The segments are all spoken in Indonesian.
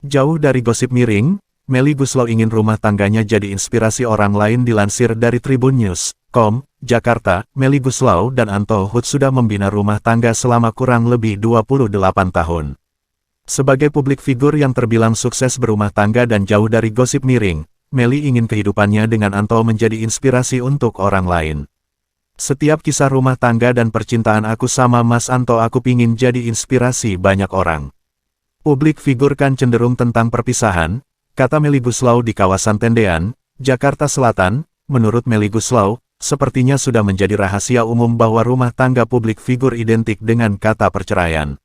Jauh dari gosip miring, Melly Goeslaw ingin rumah tangganya jadi inspirasi orang lain. Dilansir dari tribunnews.com, Jakarta, Melly Goeslaw dan Anto Hoed sudah membina rumah tangga selama kurang lebih 28 tahun. Sebagai publik figur yang terbilang sukses berumah tangga dan jauh dari gosip miring, Melly ingin kehidupannya dengan Anto menjadi inspirasi untuk orang lain. Setiap kisah rumah tangga dan percintaan aku sama Mas Anto aku pingin jadi inspirasi banyak orang. Publik figur kan cenderung tentang perpisahan, kata Melly Goeslaw di kawasan Tendean, Jakarta Selatan. Menurut Melly Goeslaw, sepertinya sudah menjadi rahasia umum bahwa rumah tangga publik figur identik dengan kata perceraian.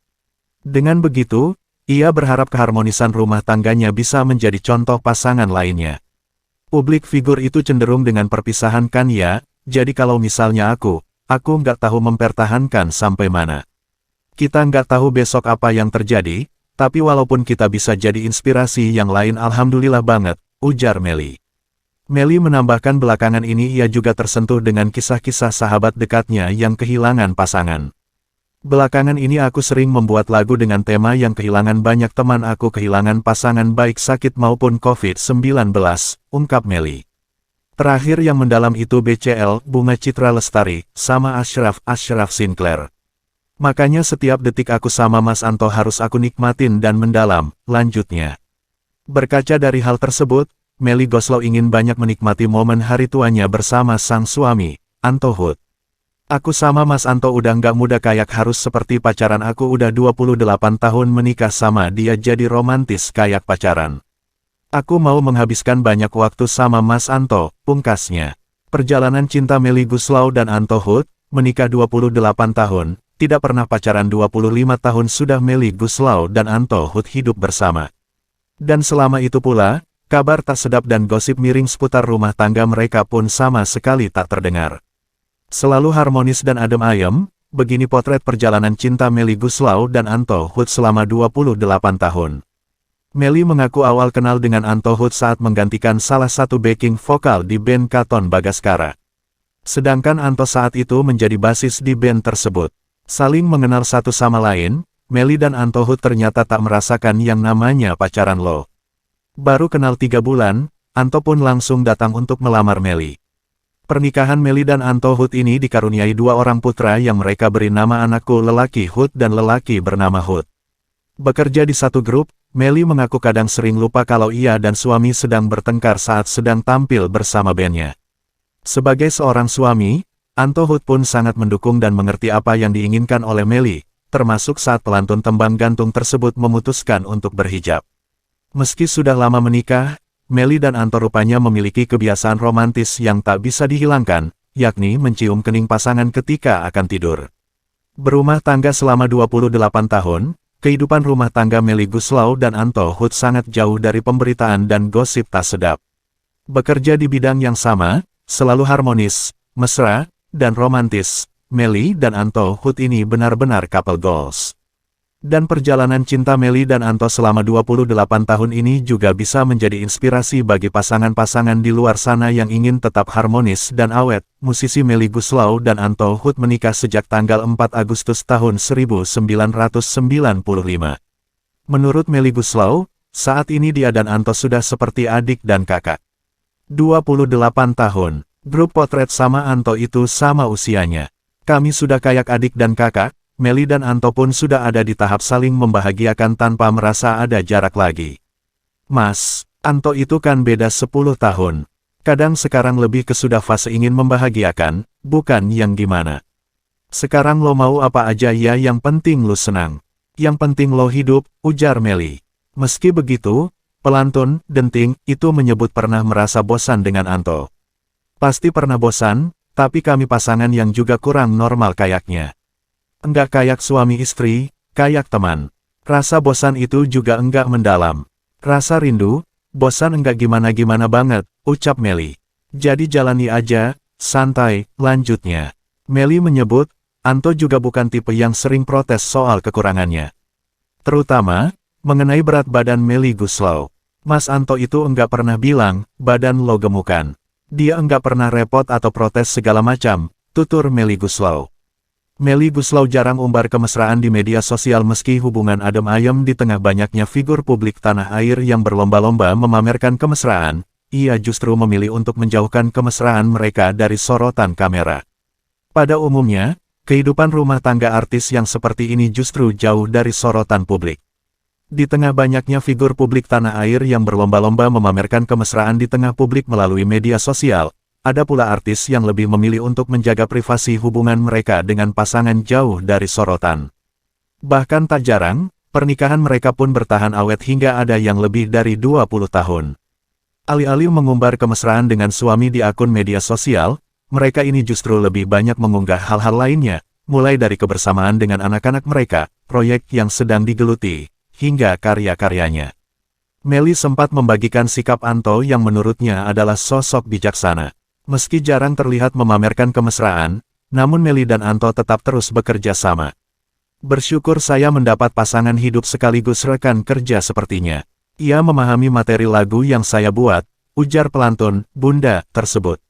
Dengan begitu, ia berharap keharmonisan rumah tangganya bisa menjadi contoh pasangan lainnya. Publik figur itu cenderung dengan perpisahan kan ya, jadi kalau misalnya aku nggak tahu mempertahankan sampai mana. Kita nggak tahu besok apa yang terjadi, tapi walaupun kita bisa jadi inspirasi yang lain alhamdulillah banget, ujar Melly. Melly menambahkan belakangan ini ia juga tersentuh dengan kisah-kisah sahabat dekatnya yang kehilangan pasangan. Belakangan ini aku sering membuat lagu dengan tema yang kehilangan banyak teman aku kehilangan pasangan baik sakit maupun COVID-19, ungkap Melly. Terakhir yang mendalam itu BCL, Bunga Citra Lestari, sama Ashraf Sinclair. Makanya setiap detik aku sama Mas Anto harus aku nikmatin dan mendalam, lanjutnya. Berkaca dari hal tersebut, Melly Goeslaw ingin banyak menikmati momen hari tuanya bersama sang suami, Anto Hoed. Aku sama Mas Anto udah nggak muda kayak harus seperti pacaran aku udah 28 tahun menikah sama dia jadi romantis kayak pacaran. Aku mau menghabiskan banyak waktu sama Mas Anto, pungkasnya. Perjalanan cinta Melly Goeslaw dan Anto Hoed, menikah 28 tahun. Tidak pernah pacaran 25 tahun sudah Melly Goeslaw dan Anto Hoed hidup bersama. Dan selama itu pula, kabar tak sedap dan gosip miring seputar rumah tangga mereka pun sama sekali tak terdengar. Selalu harmonis dan adem ayem, begini potret perjalanan cinta Melly Goeslaw dan Anto Hoed selama 28 tahun. Melly mengaku awal kenal dengan Anto Hoed saat menggantikan salah satu backing vokal di band Katon Bagaskara. Sedangkan Anto saat itu menjadi basis di band tersebut. Saling mengenal satu sama lain, Melly dan Anto Hoed ternyata tak merasakan yang namanya pacaran loh. Baru kenal 3 bulan, Anto pun langsung datang untuk melamar Melly. Pernikahan Melly dan Anto Hoed ini dikaruniai 2 orang putra yang mereka beri nama anakku lelaki Hoed dan lelaki bernama Hoed. Bekerja di satu grup, Melly mengaku kadang sering lupa kalau ia dan suami sedang bertengkar saat sedang tampil bersama bandnya. Sebagai seorang suami, Anto Hoed pun sangat mendukung dan mengerti apa yang diinginkan oleh Melly, termasuk saat pelantun tembang gantung tersebut memutuskan untuk berhijab. Meski sudah lama menikah, Melly dan Anto rupanya memiliki kebiasaan romantis yang tak bisa dihilangkan, yakni mencium kening pasangan ketika akan tidur. Berumah tangga selama 28 tahun, kehidupan rumah tangga Melly Goeslaw dan Anto Hoed sangat jauh dari pemberitaan dan gosip tak sedap. Bekerja di bidang yang sama, selalu harmonis, mesra, dan romantis, Melly dan Anto Hoed ini benar-benar couple goals. Dan perjalanan cinta Melly dan Anto selama 28 tahun ini juga bisa menjadi inspirasi bagi pasangan-pasangan di luar sana yang ingin tetap harmonis dan awet. Musisi Melly Goeslaw dan Anto Hoed menikah sejak tanggal 4 Agustus tahun 1995. Menurut Melly Goeslaw, saat ini dia dan Anto sudah seperti adik dan kakak. 28 tahun. Grup potret sama Anto itu sama usianya. Kami sudah kayak adik dan kakak, Melly dan Anto pun sudah ada di tahap saling membahagiakan tanpa merasa ada jarak lagi. Mas, Anto itu kan beda 10 tahun. Kadang sekarang lebih ke sudah fase ingin membahagiakan, bukan yang gimana. Sekarang lo mau apa aja ya yang penting lo senang. Yang penting lo hidup, ujar Melly. Meski begitu, pelantun, Denting, itu menyebut pernah merasa bosan dengan Anto. Pasti pernah bosan, tapi kami pasangan yang juga kurang normal kayaknya. Enggak kayak suami istri, kayak teman. Rasa bosan itu juga enggak mendalam. Rasa rindu, bosan enggak gimana-gimana banget, ucap Melly. Jadi jalani aja, santai, lanjutnya. Melly menyebut, Anto juga bukan tipe yang sering protes soal kekurangannya. Terutama, mengenai berat badan Melly Goeslaw. Mas Anto itu enggak pernah bilang, badan lo gemukan. Dia enggak pernah repot atau protes segala macam, tutur Melly Goeslaw. Melly Goeslaw jarang umbar kemesraan di media sosial meski hubungan adem ayem di tengah banyaknya figur publik tanah air yang berlomba-lomba memamerkan kemesraan, ia justru memilih untuk menjauhkan kemesraan mereka dari sorotan kamera. Pada umumnya, kehidupan rumah tangga artis yang seperti ini justru jauh dari sorotan publik. Di tengah banyaknya figur publik tanah air yang berlomba-lomba memamerkan kemesraan di tengah publik melalui media sosial, ada pula artis yang lebih memilih untuk menjaga privasi hubungan mereka dengan pasangan jauh dari sorotan. Bahkan tak jarang, pernikahan mereka pun bertahan awet hingga ada yang lebih dari 20 tahun. Alih-alih mengumbar kemesraan dengan suami di akun media sosial, mereka ini justru lebih banyak mengunggah hal-hal lainnya, mulai dari kebersamaan dengan anak-anak mereka, proyek yang sedang digeluti, hingga karya-karyanya. Melly sempat membagikan sikap Anto yang menurutnya adalah sosok bijaksana. Meski jarang terlihat memamerkan kemesraan, namun Melly dan Anto tetap terus bekerja sama. Bersyukur saya mendapat pasangan hidup sekaligus rekan kerja sepertinya. Ia memahami materi lagu yang saya buat, ujar pelantun, Bunda, tersebut.